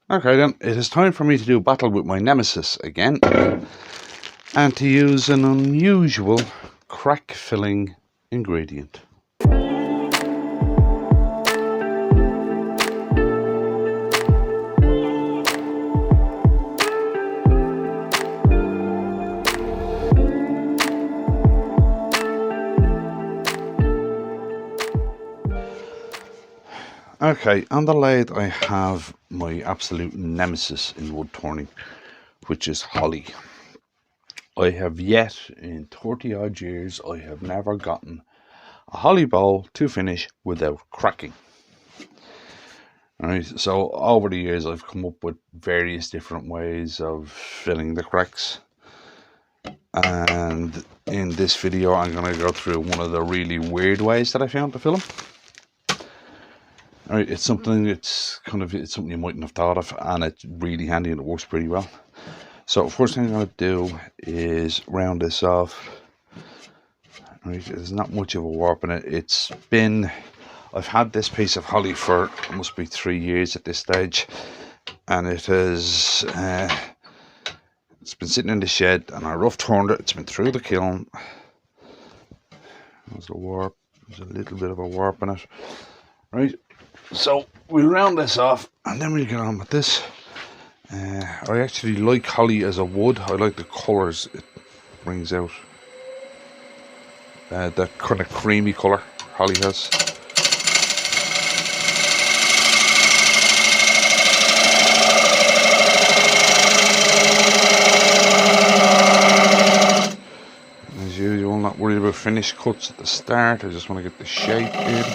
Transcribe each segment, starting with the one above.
Okay then, it is time for me to do battle with my nemesis again, and to use an unusual crack filling ingredient. Okay, on the lathe I have my absolute nemesis in wood turning, which is holly. I have yet, in 30 odd years, I have never gotten a holly bowl to finish without cracking. Alright, so over the years I've come up with various different ways of filling the cracks, and in this video I'm going to go through one of the really weird ways that I found to fill them. Alright, it's something it's something you mightn't have thought of, and it's really handy and it works pretty well. So first thing I'm going to do is round this off. Right, there's not much of a warp in it. I've had this piece of holly for, it must be 3 years at this stage, and it has it's been sitting in the shed, and I rough turned it. It's been through the kiln. There's a warp. There's a little bit of a warp in it. Right, so we'll round this off, and then we'll get on with this. I actually like holly as a wood. I like the colours it brings out. That kind of creamy colour holly has. As usual, not worried about finished cuts at the start. I just want to get the shape in.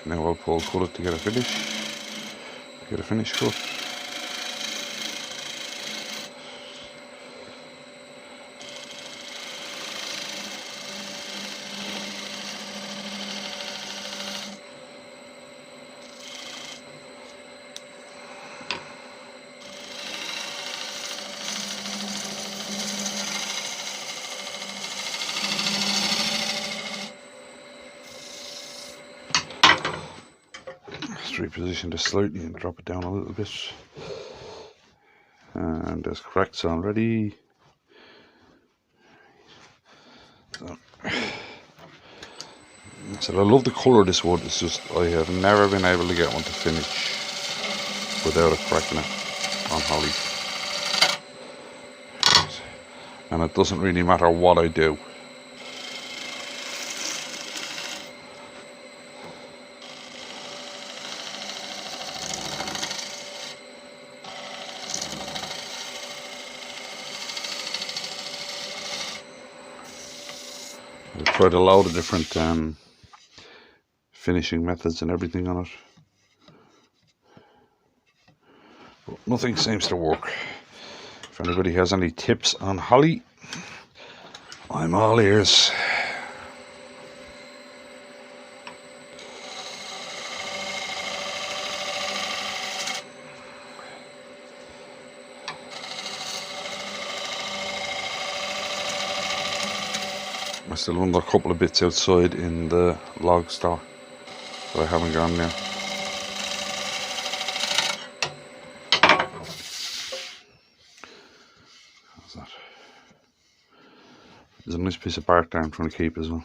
Now I'll pull it to get a finish cut. Reposition this slightly and drop it down a little bit, and there's cracks already. So I love the colour of this wood. It's just I have never been able to get one to finish without a crack in it on holly, and it doesn't really matter what I do. I've tried a load of different finishing methods and everything on it, but nothing seems to work. If anybody has any tips on holly, I'm all ears. I still wonder a couple of bits outside in the log store that I haven't gone there. How's that? There's a nice piece of bark there I'm trying to keep as well.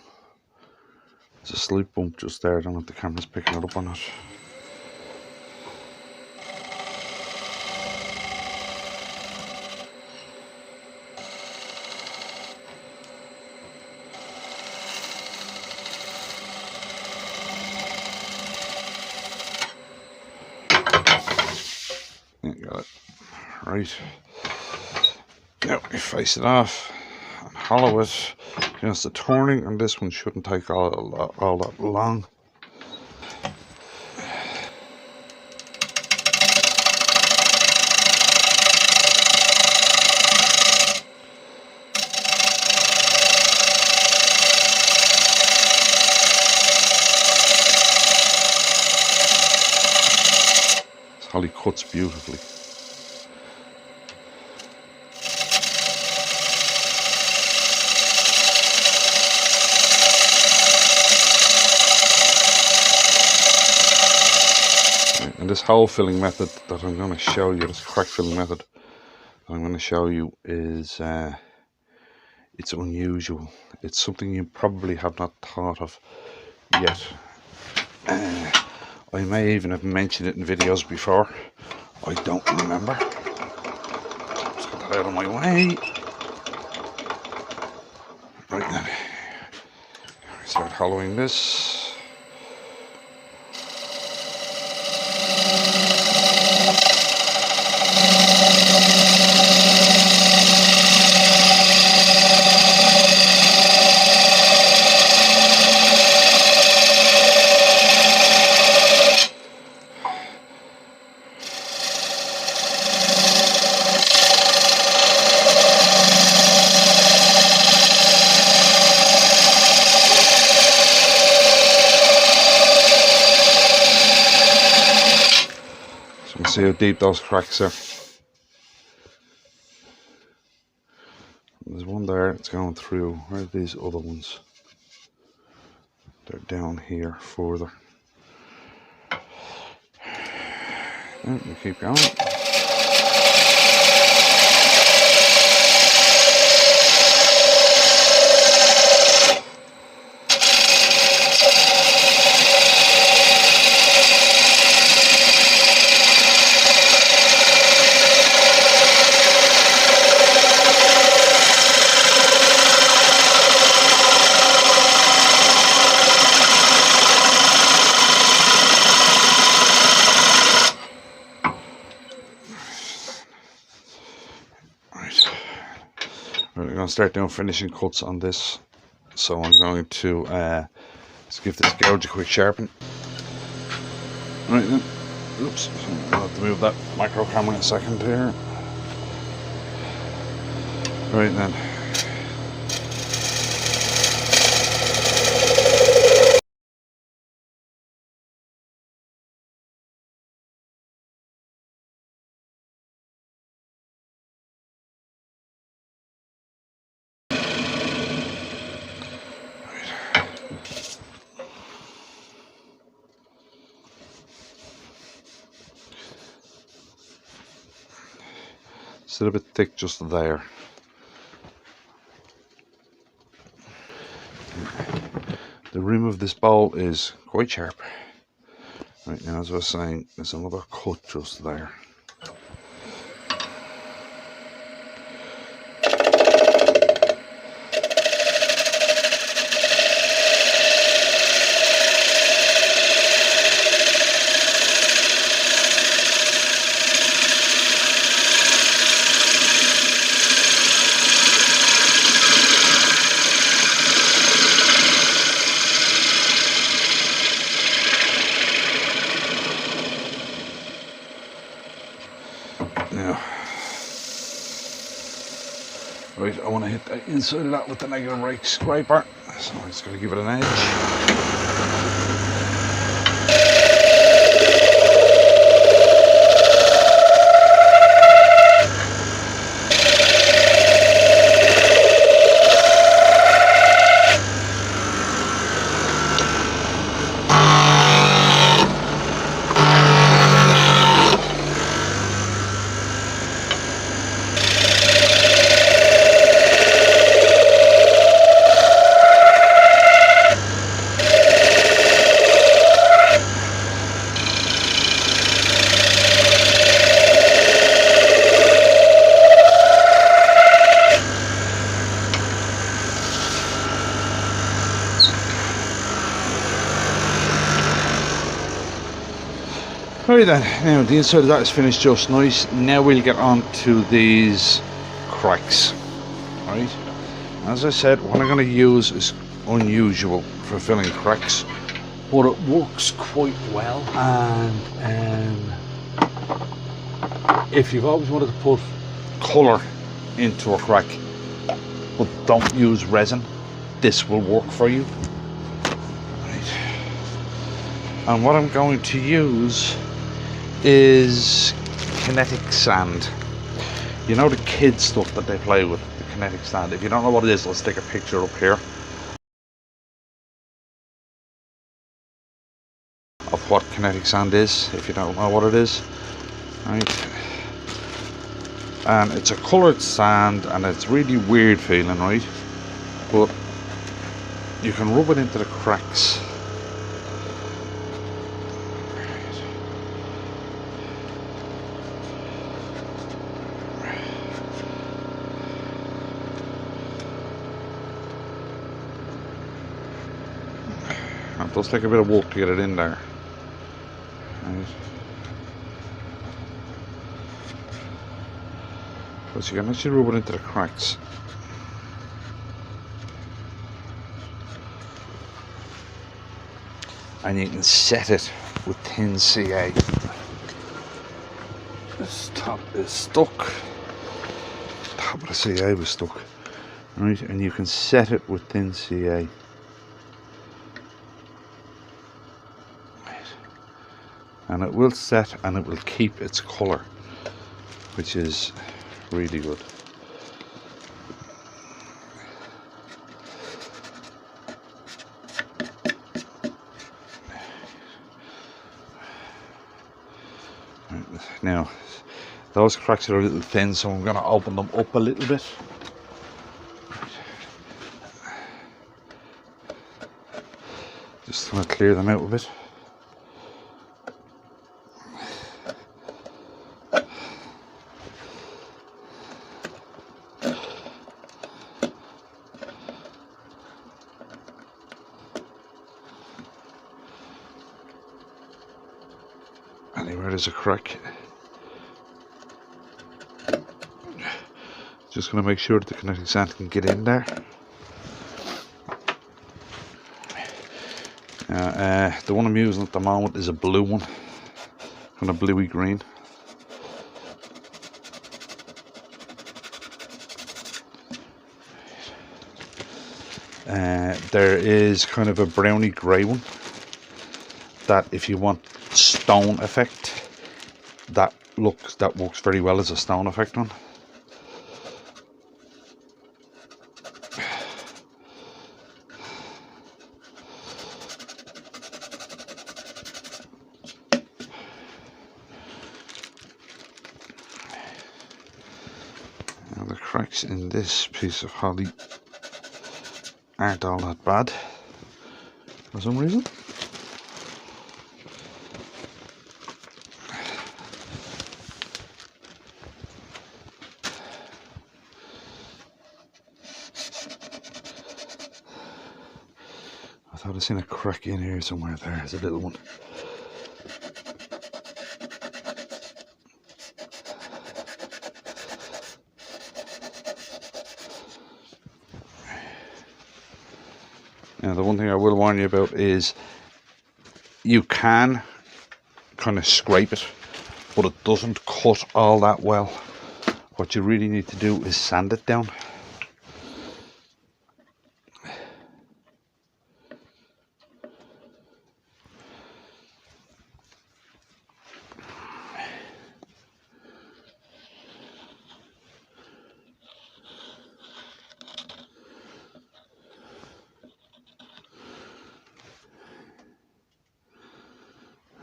There's a slight bump just there. I don't know if the camera's picking it up or not. Got it. Right. Now we face it off and hollow it against the turning, and this one shouldn't take all that long. cuts beautifully. And this hole filling method that I'm going to show you, this crack filling method that I'm going to show you is it's unusual. It's something you probably have not thought of yet. I may even have mentioned it in videos before. I don't remember. Let's get that out of my way. Right then, start hollowing this. See how deep those cracks are. There's one there, it's going through. Where are these other ones? They're down here further. And we keep going. We're going to start doing finishing cuts on this, so I'm going to let's give this gouge a quick sharpen. Right then, oops, I'll have to move that micro camera in a second here. Right then. It's a little bit thick just there. The rim of this bowl is quite sharp. Right now, as I was saying, there's another cut just there. Now, right, I want to hit the inside of that with the negative rake scraper, so I'm just going to give it an edge. Right then, now the inside of that is finished just nice. Now we'll get on to these cracks. Right, as I said, what I'm going to use is unusual for filling cracks, but it works quite well. And if you've always wanted to put colour into a crack but don't use resin, this will work for you. Right. And what I'm going to use is kinetic sand. You know the kids stuff that they play with, the kinetic sand. If you don't know what it is, let's take a picture up here of what kinetic sand is, if you don't know what it is. Right. And it's a coloured sand and it's really weird feeling, right? But you can rub it into the cracks. It does take a bit of work to get it in there. Right. But you can actually rub it into the cracks. And you can set it with thin CA. This top is stuck. Top of the CA was stuck. Right, and you can set it with thin CA. And it will set and it will keep its colour, which is really good. Now, those cracks are a little thin, so I'm going to open them up a little bit. Just going to clear them out a bit. Anywhere there's a crack, just going to make sure that the kinetic sand can get in there. The one I'm using at the moment is a blue one, kind of bluey green. There is kind of a browny grey one that, if you want stone effect, that works very well as a stone effect one. Now the cracks in this piece of holly aren't all that bad for some reason. I thought I'd seen a crack in here somewhere. There's a little one. Now the one thing I will warn you about is you can kind of scrape it, but it doesn't cut all that well. What you really need to do is sand it down.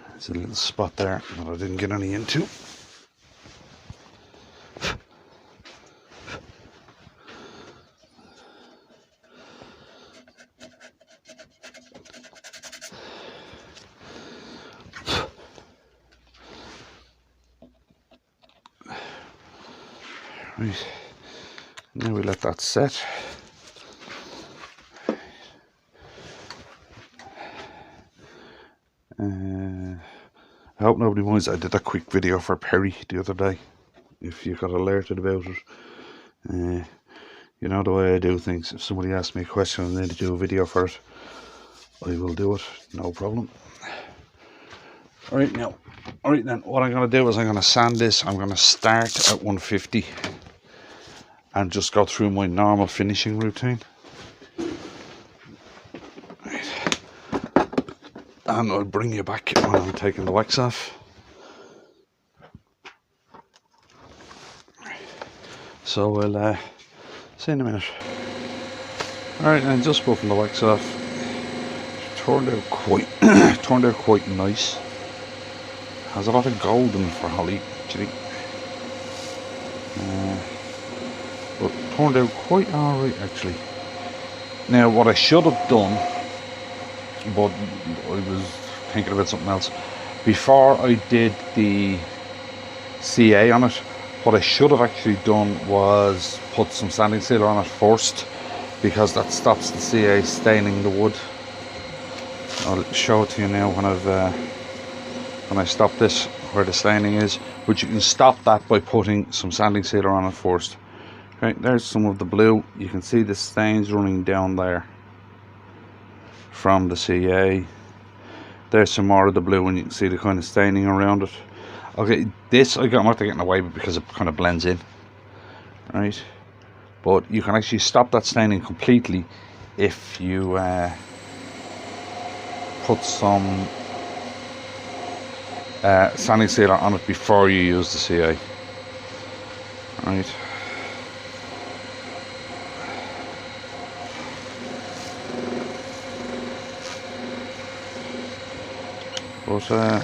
There's a little spot there that I didn't get any into. Right, now we let that set. I hope nobody minds. I did a quick video for Perry the other day, if you got alerted about it. You know the way I do things. If somebody asks me a question and I need to do a video for it, I will do it, no problem. Alright then, what I'm going to do is I'm going to sand this. I'm going to start at 150 and just go through my normal finishing routine. And I'll bring you back when I'm taking the wax off. So we'll see in a minute. Alright, and just buffing the wax off. Turned out quite nice. Has a lot of gold in it for holly, actually. But turned out quite alright, actually. Now, what I should have done, but I was thinking about something else. Before I did the CA on it, what I should have actually done was put some sanding sealer on it first, because that stops the CA staining the wood. I'll show it to you now when I stop this, where the staining is, but you can stop that by putting some sanding sealer on it first. Right, there's some of the blue. You can see the stains running down there from the CA. There's some more of the blue, and you can see the kind of staining around it. Okay, this I'm not getting away with because it kind of blends in, right? But you can actually stop that staining completely if you put some sanding sealer on it before you use the CA, right? But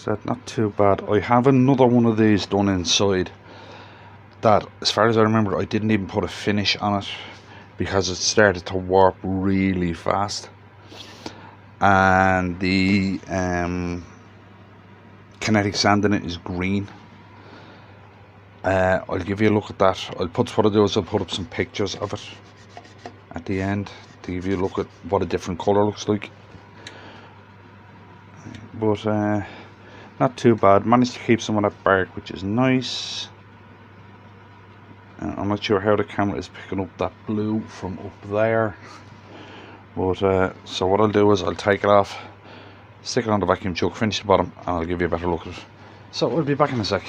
that's not too bad. I have another one of these done inside that, as far as I remember, I didn't even put a finish on it because it started to warp really fast, and the kinetic sand in it is green. I'll give you a look at that. What I'll do is I'll put up some pictures of it at the end to give you a look at what a different colour looks like. But not too bad. Managed to keep some of that bark, which is nice. I'm not sure how the camera is picking up that blue from up there, but so what I'll do is I'll take it off, stick it on the vacuum chuck, finish the bottom, and I'll give you a better look at it. So we'll be back in a sec.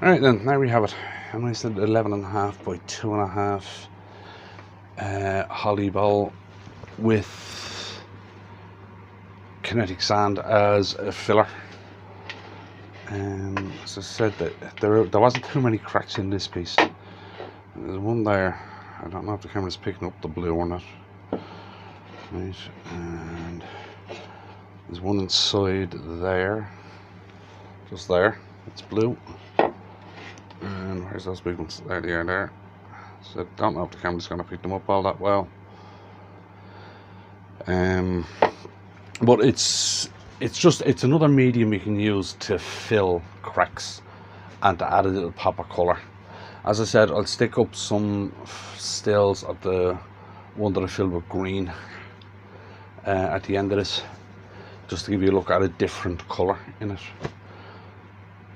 Alright then, there we have it. A nice little 11.5 by 2.5 holly bowl with kinetic sand as a filler. As I said, that there wasn't too many cracks in this piece. There's one there. I don't know if the camera's picking up the blue or not. Right, and there's one inside there, just there. It's blue. And where's those big ones? There they are there. So I don't know if the camera's going to pick them up all that well. But it's another medium you can use to fill cracks and to add a little pop of colour. As I said, I'll stick up some stills of the one that I filled with green at the end of this, just to give you a look at a different colour in it.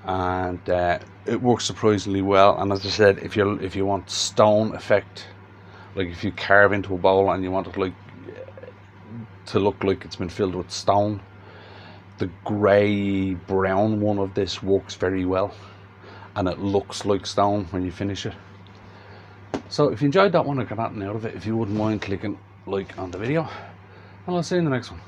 And it works surprisingly well. And as I said, if you want stone effect, like if you carve into a bowl and you want it like to look like it's been filled with stone, the grey brown one of this works very well, and it looks like stone when you finish it. So if you enjoyed that one or got anything out of it, if you wouldn't mind clicking like on the video, and I'll see you in the next one.